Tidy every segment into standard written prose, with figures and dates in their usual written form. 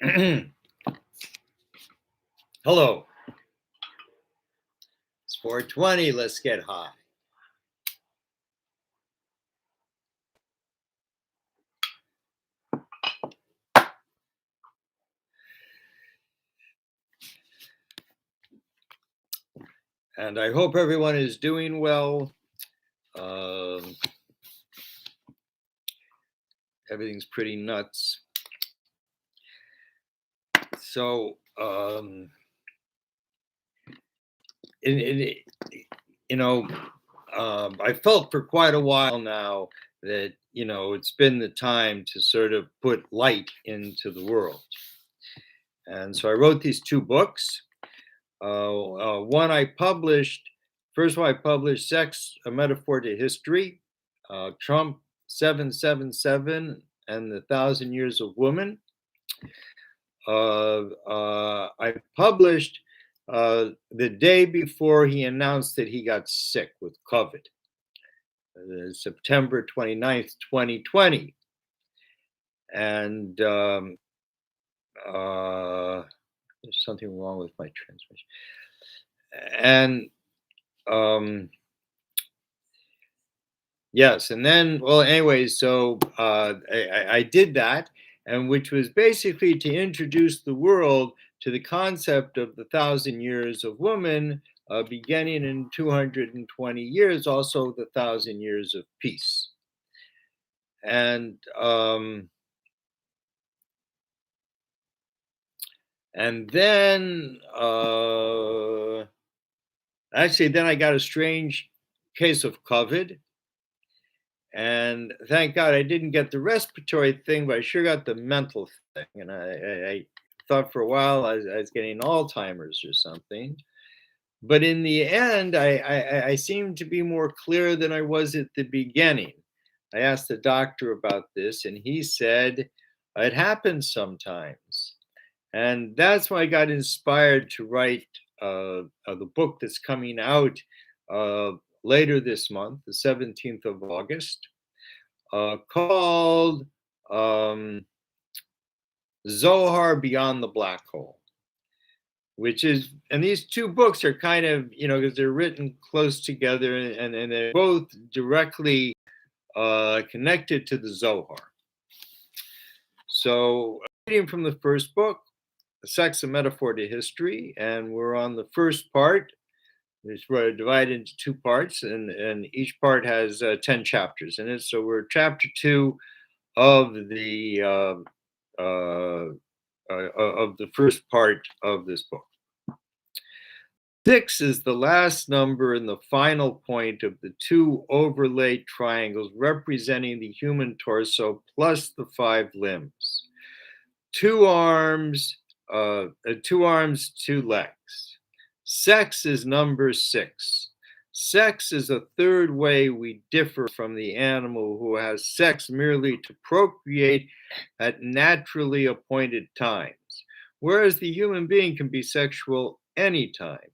Hello. It's 4:20. Let's get high. And I hope everyone is doing well. Everything's pretty nuts. So, I felt for quite a while now that, it's been the time to sort of put light into the world. And so I wrote these two books. One I published, first one I published, Sex, A Metaphor to History, Trump 777 and the Thousand Years of Woman. I published the day before he announced that he got sick with COVID, September 29th, 2020. And there's something wrong with my transmission. And yes, and then, well, anyway, so I did that, and which was basically to introduce the world to the concept of the 1,000 years of woman, beginning in 220 years, also the 1,000 years of peace. And then actually, then I got a strange case of COVID. And thank God I didn't get the respiratory thing, but I sure got the mental thing. And I thought for a while I was getting Alzheimer's or something. But in the end, I seemed to be more clear than I was at the beginning. I asked the doctor about this, and he said it happens sometimes. And that's why I got inspired to write the book that's coming out later this month, the 17th of August, called Zohar Beyond the Black Hole, which is, and these two books are kind of, because they're written close together and they're both directly connected to the Zohar. So, reading from the first book, Sex, A Metaphor to History, and we're on the first part. It's divided into two parts, and each part has 10 chapters in it. So we're chapter 2 of the first part of this book. 6 is the last number and the final point of the two overlaid triangles representing the human torso plus the 5 limbs. 2 arms, 2 legs. Sex is number 6. Sex is a third way we differ from the animal who has sex merely to procreate at naturally appointed times, whereas the human being can be sexual anytime.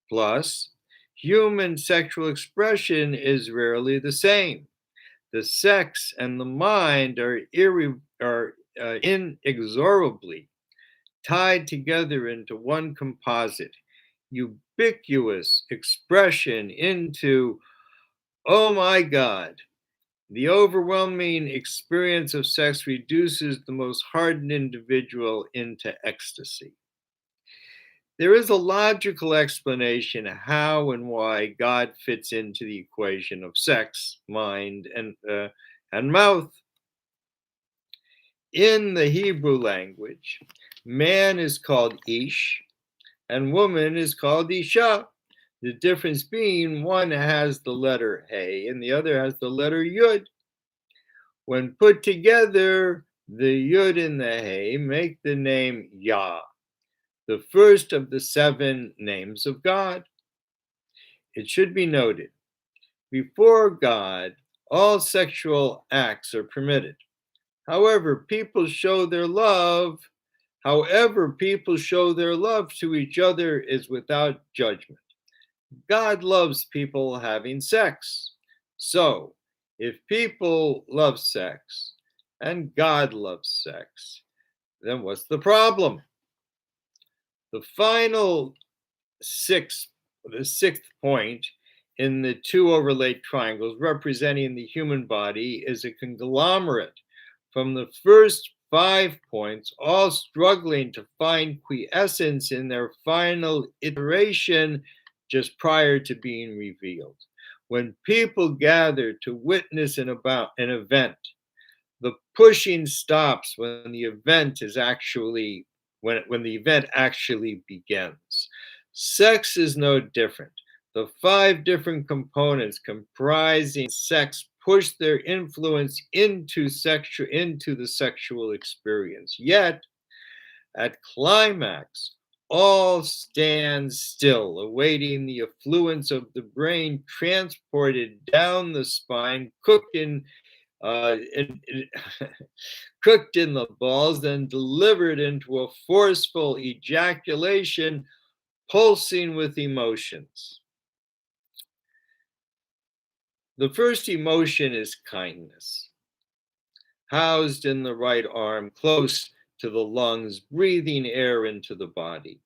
Plus, human sexual expression is rarely the same. The sex and the mind are inexorably tied together into one composite, ubiquitous expression into, oh my God, the overwhelming experience of sex reduces the most hardened individual into ecstasy. There is a logical explanation how and why God fits into the equation of sex, mind, and mouth. In the Hebrew language, man is called Ish, and woman is called Isha. The difference being one has the letter Hey and the other has the letter Yud. When put together, the Yud and the Hey make the name Yah, the first of the 7 names of God. It should be noted, before God, all sexual acts are permitted. However, people show their love to each other is without judgment. God loves people having sex. So, if people love sex and God loves sex, Then what's the problem? The final sixth, the sixth point in the two overlaid triangles representing the human body is a conglomerate from the first 5 points, all struggling to find quiescence in their final iteration just prior to being revealed. When people gather to witness an event, the pushing stops when the event is actually when the event actually begins. Sex is no different. The five different components comprising sex push their influence into the sexual experience. Yet, at climax, all stand still, awaiting the effluence of the brain transported down the spine, in cooked in the balls, then delivered into a forceful ejaculation, pulsing with emotions. The first emotion is kindness, housed in the right arm, close to the lungs, breathing air into the body.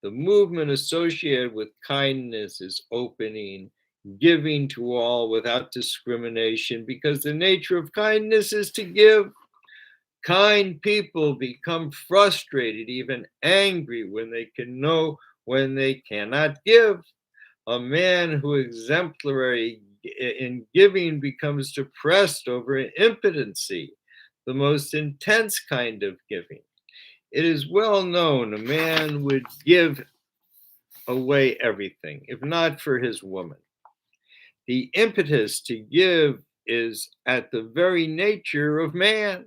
The movement associated with kindness is opening, giving to all without discrimination, because the nature of kindness is to give. Kind people become frustrated, even angry when they cannot give. A man who exemplary in giving becomes depressed over impotency, the most intense kind of giving. It is well known a man would give away everything if not for his woman. The impetus to give is at the very nature of man,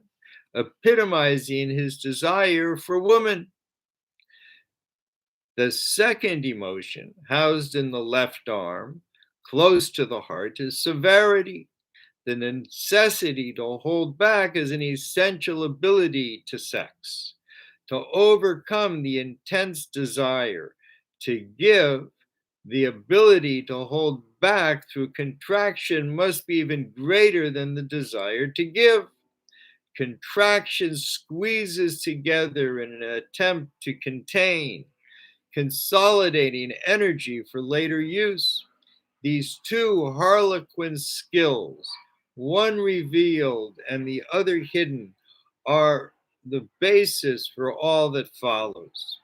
epitomizing his desire for woman. The second emotion, housed in the left arm, close to the heart, is severity. The necessity to hold back is an essential ability to sex. To overcome the intense desire to give, the ability to hold back through contraction must be even greater than the desire to give. Contraction squeezes together in an attempt to contain, consolidating energy for later use. These two harlequin skills, one revealed and the other hidden, are the basis for all that follows.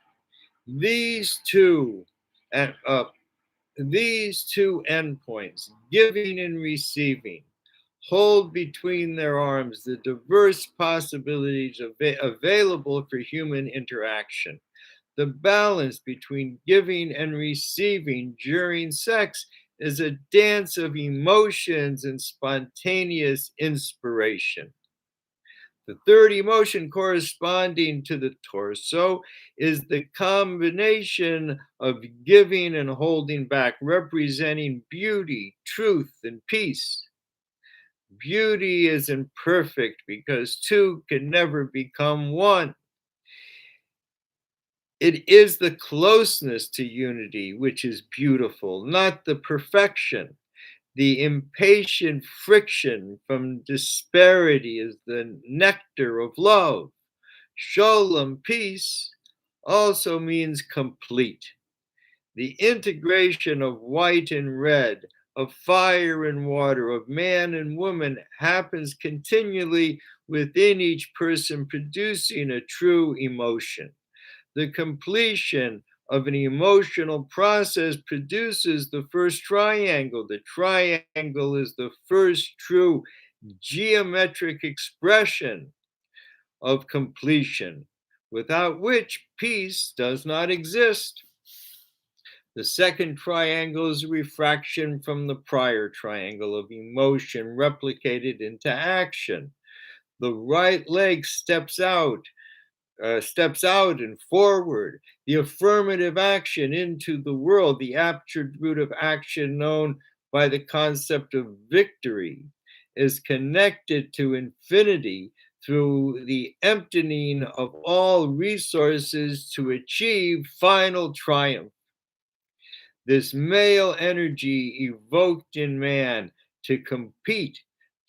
These two, and these two endpoints, giving and receiving, hold between their arms the diverse possibilities available for human interaction. The balance between giving and receiving during sex is a dance of emotions and spontaneous inspiration. The third emotion, corresponding to the torso, is the combination of giving and holding back, representing beauty, truth, and peace. Beauty is imperfect because two can never become one. It is the closeness to unity which is beautiful, not the perfection. The impatient friction from disparity is the nectar of love. Shalom, peace, also means complete. The integration of white and red, of fire and water, of man and woman happens continually within each person, producing a true emotion. The completion of an emotional process produces the first triangle. The triangle is the first true geometric expression of completion, without which peace does not exist. The second triangle is a refraction from the prior triangle of emotion replicated into action. The right leg steps out and forward, the affirmative action into the world, the attribute of action known by the concept of victory, is connected to infinity through the emptying of all resources to achieve final triumph. This male energy evoked in man to compete,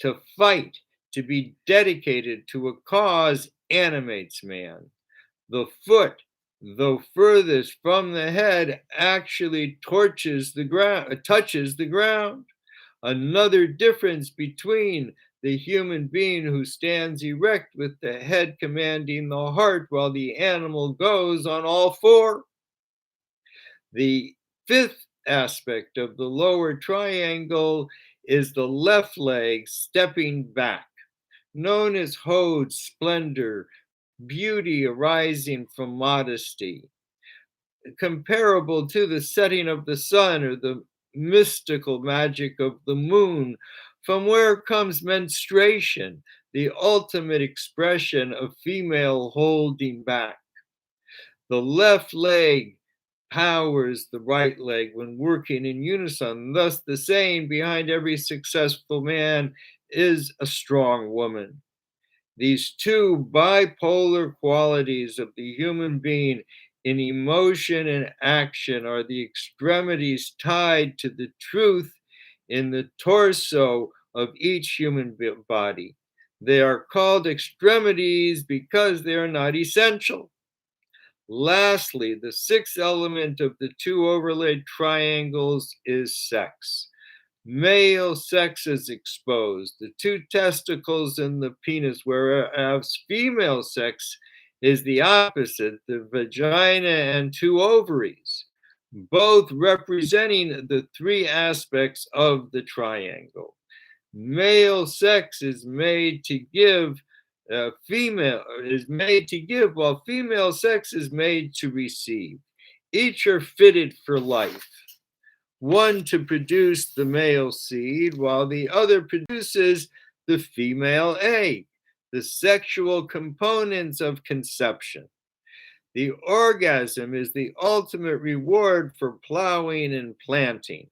to fight, to be dedicated to a cause animates man. The foot, though furthest from the head, actually touches the ground. Another difference between the human being who stands erect with the head commanding the heart while the animal goes on all four. The fifth aspect of the lower triangle is the left leg stepping back, known as Hod, splendor, beauty arising from modesty, comparable to the setting of the sun or the mystical magic of the moon, from where comes menstruation, the ultimate expression of female holding back. The left leg powers the right leg when working in unison. Thus, the saying behind every successful man is a strong woman. These two bipolar qualities of the human being in emotion and action are the extremities tied to the truth in the torso of each human body. They are called extremities because they are not essential. Lastly, the sixth element of the two overlaid triangles is sex. Male sex is exposed, the two testicles and the penis, whereas female sex is the opposite, the vagina and two ovaries, both representing the three aspects of the triangle. Male sex is made to give, female is made to give, while female sex is made to receive. Each are fitted for life, one to produce the male seed, while the other produces the female egg, the sexual components of conception. The orgasm is the ultimate reward for plowing and planting.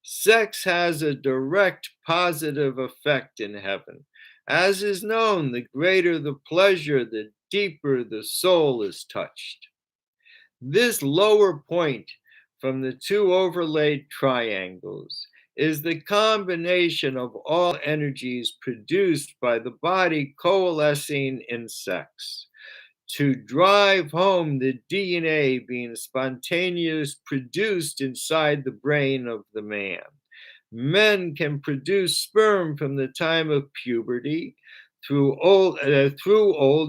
Sex has a direct positive effect in heaven. As is known, the greater the pleasure, the deeper the soul is touched. This lower point from the two overlaid triangles is the combination of all energies produced by the body coalescing in sex to drive home the DNA being spontaneous produced inside the brain of the man. Men can produce sperm from the time of puberty through old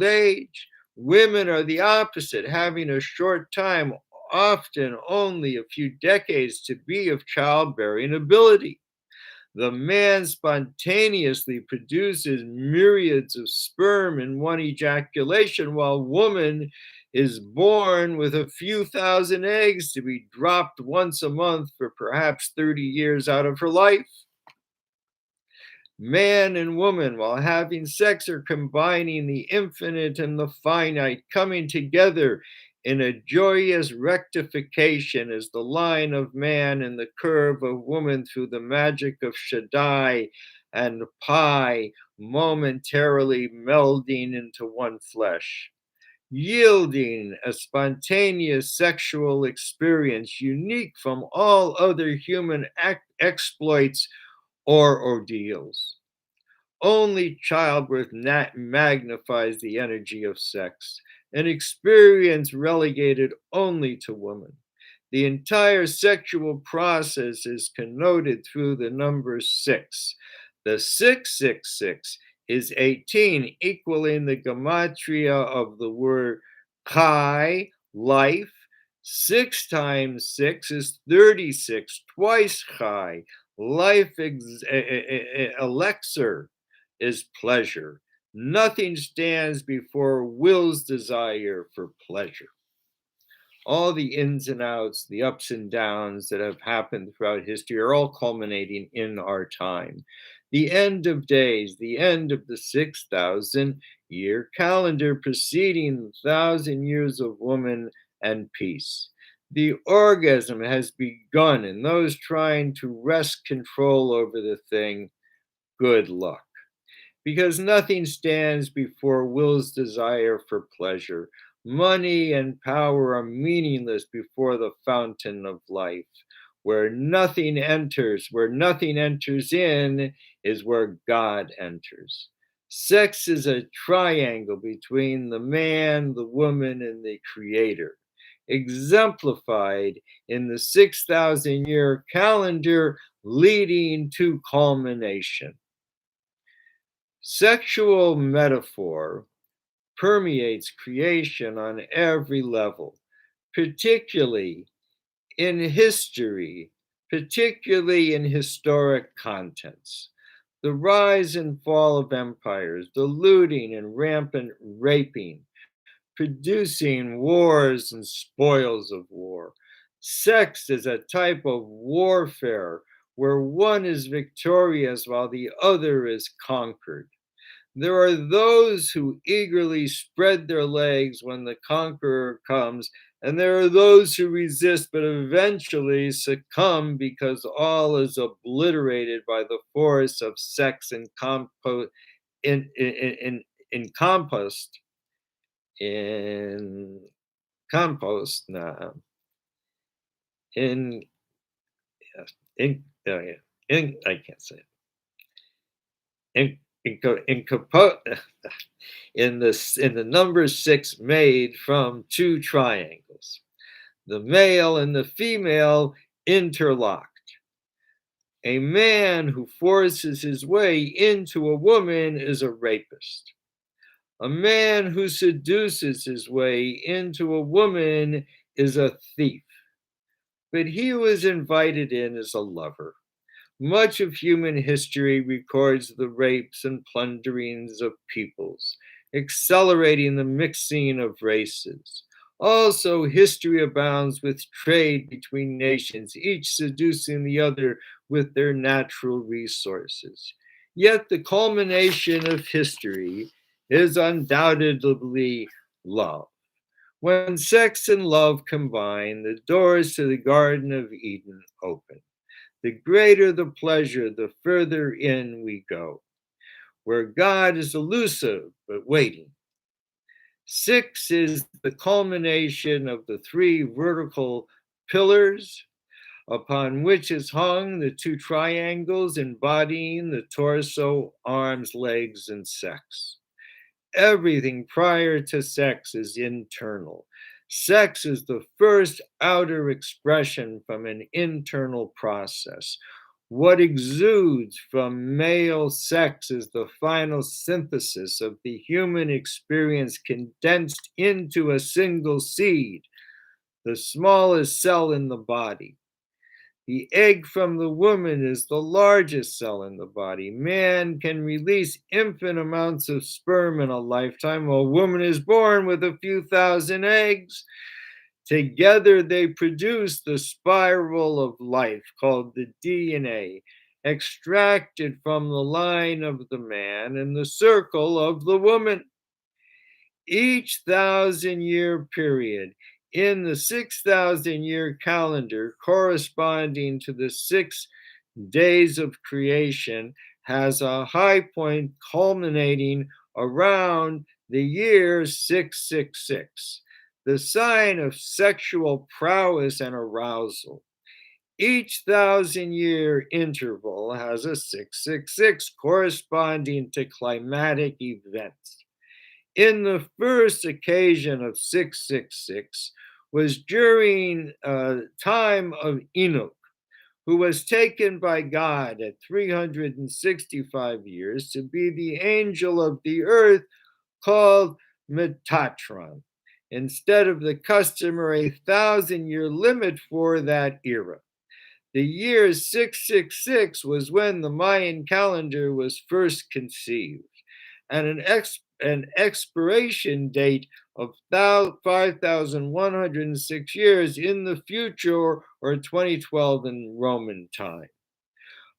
age. Women are the opposite, having a short time, often only a few decades, to be of childbearing ability. The man spontaneously produces myriads of sperm in one ejaculation, while woman is born with a few thousand eggs to be dropped once a month for perhaps 30 years out of her life. Man and woman, while having sex, are combining the infinite and the finite, coming together in a joyous rectification as the line of man and the curve of woman through the magic of Shaddai and Pi momentarily melding into one flesh, yielding a spontaneous sexual experience unique from all other human exploits or ordeals. Only childbirth magnifies the energy of sex, an experience relegated only to woman. The entire sexual process is connoted through the number six. The 666 is 18, equaling the gematria of the word Kai, life. 6 times 6 is 36, twice Chai, life elixir is pleasure. Nothing stands before will's desire for pleasure. All the ins and outs, the ups and downs that have happened throughout history are all culminating in our time. The end of days, the end of the 6,000-year calendar preceding the 1,000 years of woman and peace. The orgasm has begun, and those trying to wrest control over the thing, good luck. Because nothing stands before will's desire for pleasure. Money and power are meaningless before the fountain of life. Where nothing enters in is where God enters. Sex is a triangle between the man, the woman, and the creator, exemplified in the 6,000 year calendar leading to culmination. Sexual metaphor permeates creation on every level, particularly in history, particularly in historic contents. The rise and fall of empires, the looting and rampant raping, producing wars and spoils of war. Sex is a type of warfare where one is victorious while the other is conquered. There are those who eagerly spread their legs when the conqueror comes, and there are those who resist but eventually succumb because all is obliterated by the force of sex and in compost in compost nah, in yeah, in I can't say it. In compo- in the number six made from two triangles. The male and the female interlocked. A man who forces his way into a woman is a rapist. A man who seduces his way into a woman is a thief. But he who is invited in is a lover. Much of human history records the rapes and plunderings of peoples, accelerating the mixing of races. Also, history abounds with trade between nations, each seducing the other with their natural resources. Yet the culmination of history is undoubtedly love. When sex and love combine, the doors to the Garden of Eden open. The greater the pleasure, the further in we go, where God is elusive but waiting. Six is the culmination of the three vertical pillars upon which is hung the two triangles embodying the torso, arms, legs, and sex. Everything prior to sex is internal. Sex is the first outer expression from an internal process. What exudes from male sex is the final synthesis of the human experience condensed into a single seed, the smallest cell in the body. The egg from the woman is the largest cell in the body. Man can release infinite amounts of sperm in a lifetime, while a woman is born with a few thousand eggs. Together, they produce the spiral of life called the DNA, extracted from the line of the man and the circle of the woman. Each 1,000 year period in the 6,000 year calendar corresponding to the 6 days of creation has a high point culminating around the year 666, the sign of sexual prowess and arousal. Each 1,000 year interval has a 666 corresponding to climatic events. In the first occasion of 666 was during time of Enoch, who was taken by God at 365 years to be the angel of the earth called Metatron, instead of the customary 1,000 year limit for that era. The year 666 was when the Mayan calendar was first conceived, and an expiration date of 5,106 years in the future, or 2012 in Roman time.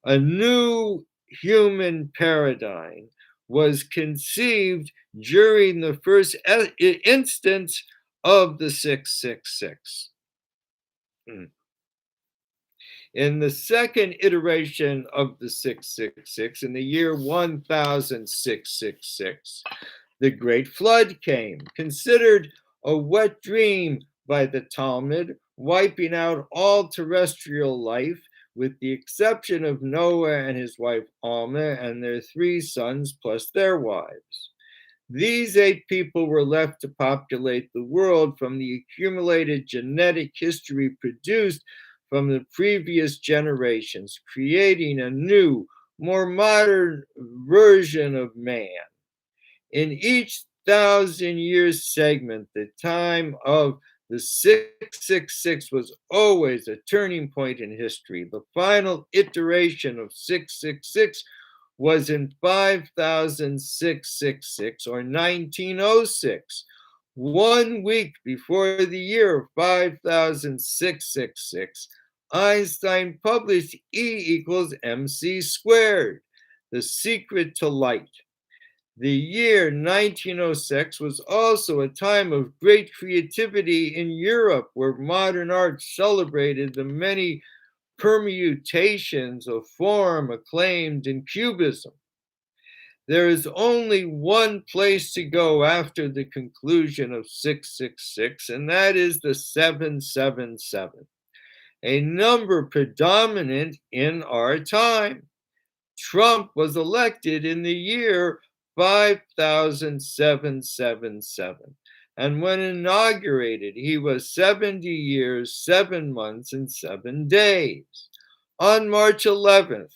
A new human paradigm was conceived during the first instance of the 666. In the second iteration of the 666, in the year 1666, the Great Flood came, considered a wet dream by the Talmud, wiping out all terrestrial life, with the exception of Noah and his wife Alma and their 3 sons plus their wives. These 8 people were left to populate the world from the accumulated genetic history produced from the previous generations, creating a new, more modern version of man. In each 1,000-year segment, the time of the 666 was always a turning point in history. The final iteration of 666 was in 5,666 or 1906, 1 week before the year 5,666. Einstein published E equals mc squared, the secret to light. The year 1906 was also a time of great creativity in Europe, where modern art celebrated the many permutations of form acclaimed in Cubism. There is only one place to go after the conclusion of 666, and that is the 777, a number predominant in our time. Trump was elected in the year 5,777. And when inaugurated, he was 70 years, 7 months, and 7 days. On March 11th,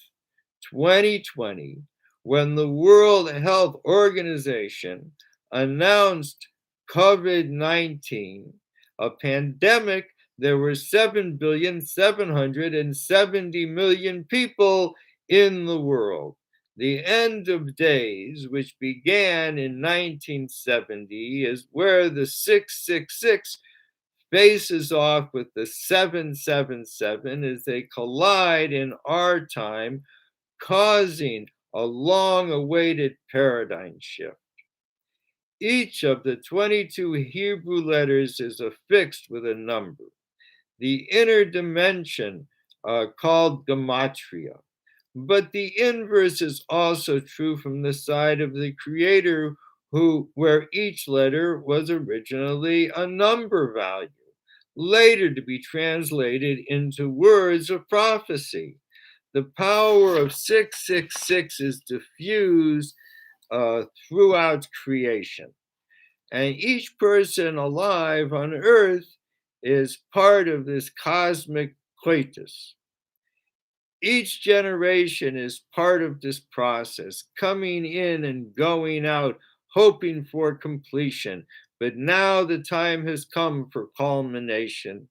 2020, when the World Health Organization announced COVID-19, a pandemic, there were 7,770,000,000 people in the world. The end of days, which began in 1970, is where the 666 faces off with the 777 as they collide in our time, causing a long-awaited paradigm shift. Each of the 22 Hebrew letters is affixed with a number. The inner dimension called gematria. But the inverse is also true from the side of the creator, where each letter was originally a number value, later to be translated into words of prophecy. The power of 666 is diffused throughout creation. And each person alive on earth is part of this cosmic coitus. Each generation is part of this process, coming in and going out, hoping for completion. But now the time has come for culmination.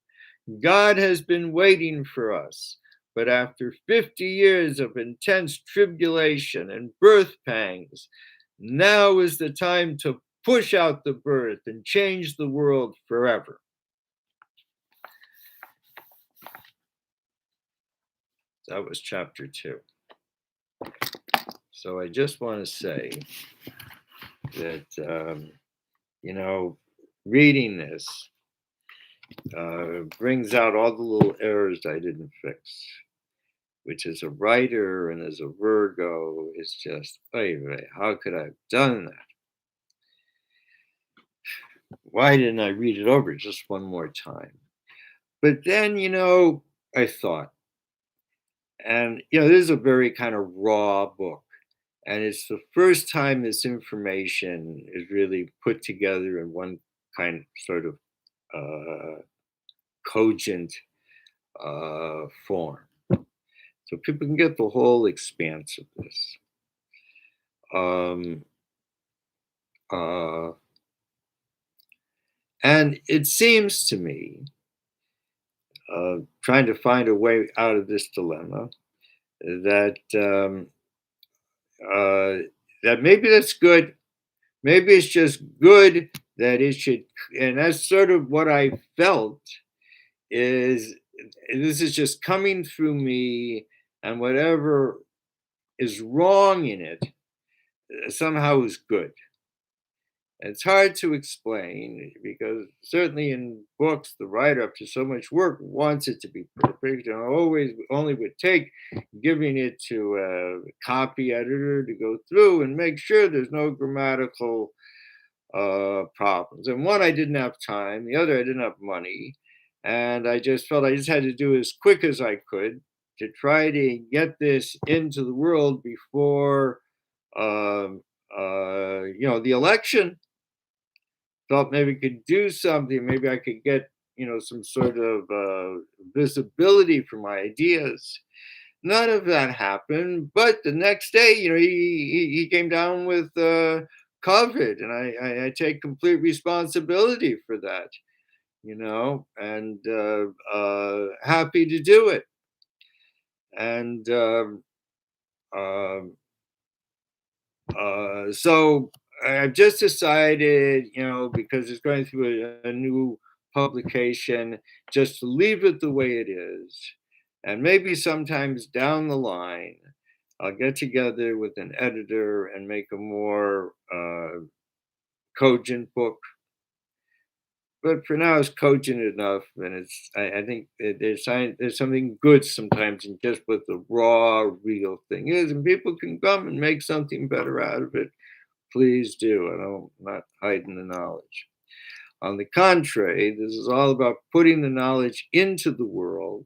God has been waiting for us. But after 50 years of intense tribulation and birth pangs, now is the time to push out the birth and change the world forever. That was chapter 2. So I just want to say that, reading this brings out all the little errors I didn't fix, which as a writer and as a Virgo is just, how could I have done that? Why didn't I read it over just one more time? But then, I thought, and, this is a very kind of raw book. And it's the first time this information is really put together in one kind of sort of cogent form. So people can get the whole expanse of this. And it seems to me, trying to find a way out of this dilemma, that that maybe that's good. Maybe it's just good that it should, and that's sort of what I felt is this is just coming through me, and whatever is wrong in it somehow is good. It's hard to explain because certainly in books, the writer, after so much work, wants it to be perfect, and always only would take giving it to a copy editor to go through and make sure there's no grammatical problems. And one, I didn't have time. The other, I didn't have money. And I just felt I just had to do as quick as I could. to try to get this into the world before um, the election. Thought maybe could do something. Maybe I could get some sort of visibility for my ideas. None of that happened. But the next day, he came down with COVID, and I take complete responsibility for that. And happy to do it. And um, so I've just decided, because it's going through a new publication, just to leave it the way it is. And maybe sometimes down the line, I'll get together with an editor and make a more cogent book. But for now, it's cogent enough, and I think there's something good sometimes in just what the raw, real thing is, and people can come and make something better out of it. Please do. I'm not hiding the knowledge. On the contrary, this is all about putting the knowledge into the world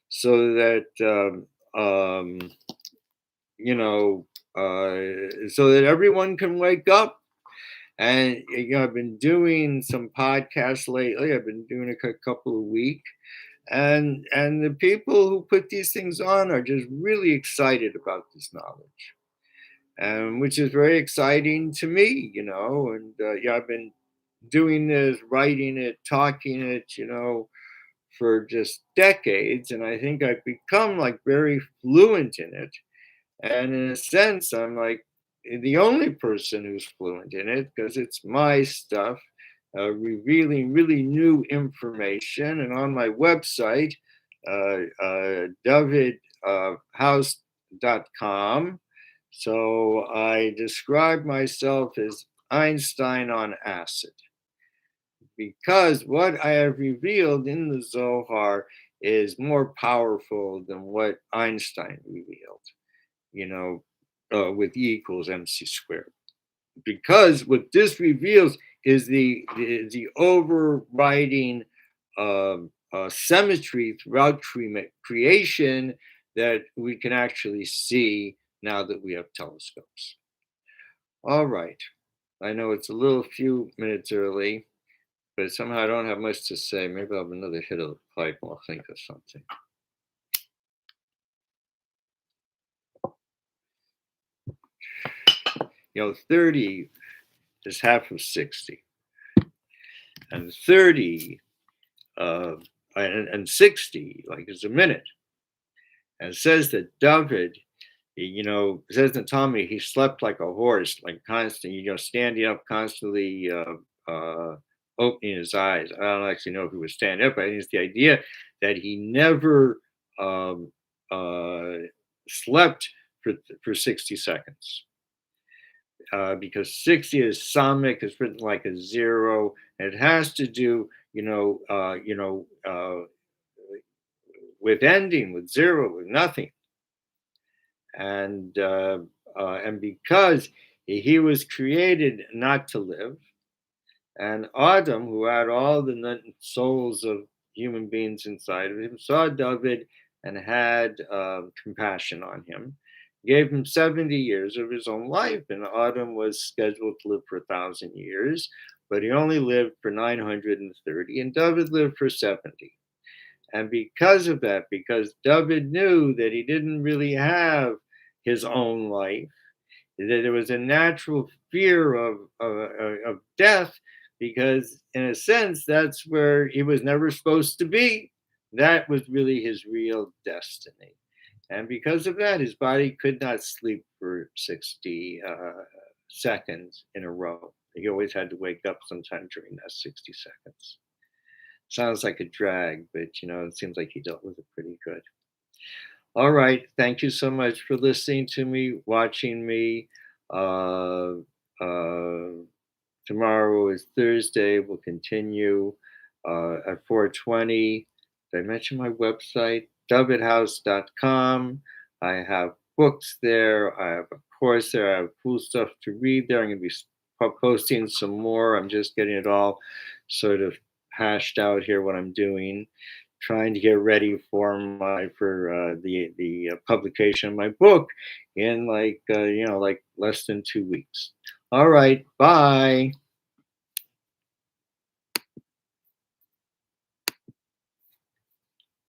so that you know so that everyone can wake up. And I've been doing some podcasts lately. I've been doing a couple a week, and the people who put these things on are just really excited about this knowledge, which is very exciting to me, And I've been doing this, writing it, talking it, for just decades, and I think I've become like very fluent in it. And in a sense, I'm like the only person who's fluent in it because it's my stuff, revealing really new information. And on my website, dovidhouse.com. So I describe myself as Einstein on acid because what I have revealed in the Zohar is more powerful than what Einstein revealed, with E equals MC squared. Because what this reveals is the overriding symmetry throughout creation that we can actually see now that we have telescopes. All right. I know it's a little few minutes early, but somehow I don't have much to say. Maybe I'll have another hit of the pipe and I'll think of something. 30 is half of 60. And 30 and 60, like, is a minute. And it says that Dovid, it says in Tommy, he slept like a horse, like constantly, standing up, constantly opening his eyes. I don't actually know if he was standing up, but I think it's the idea that he never slept for 60 seconds. Because 60 is samic, is written like a zero, and it has to do, with ending, with zero, with nothing. And because he was created not to live, and Adam, who had all the souls of human beings inside of him, saw David and had compassion on him, gave him 70 years of his own life. And Adam was scheduled to live for 1,000 years, but he only lived for 930, and David lived for 70. And because of that, because David knew that he didn't really have his own life, that there was a natural fear of death, because in a sense, that's where he was never supposed to be. That was really his real destiny. And because of that, his body could not sleep for 60 seconds in a row. He always had to wake up sometime during that 60 seconds. Sounds like a drag, but it seems like he dealt with it pretty good. All right. Thank you so much for listening to me, watching me. Uh, Tomorrow is Thursday. We'll continue at 4:20. Did I mention my website? dovidhouse.com. I have books there. I have a course there. I have cool stuff to read there. I'm going to be posting some more. I'm just getting it all sort of hashed out here, what I'm doing. trying to get ready for the publication of my book in like less than 2 weeks. All right, bye.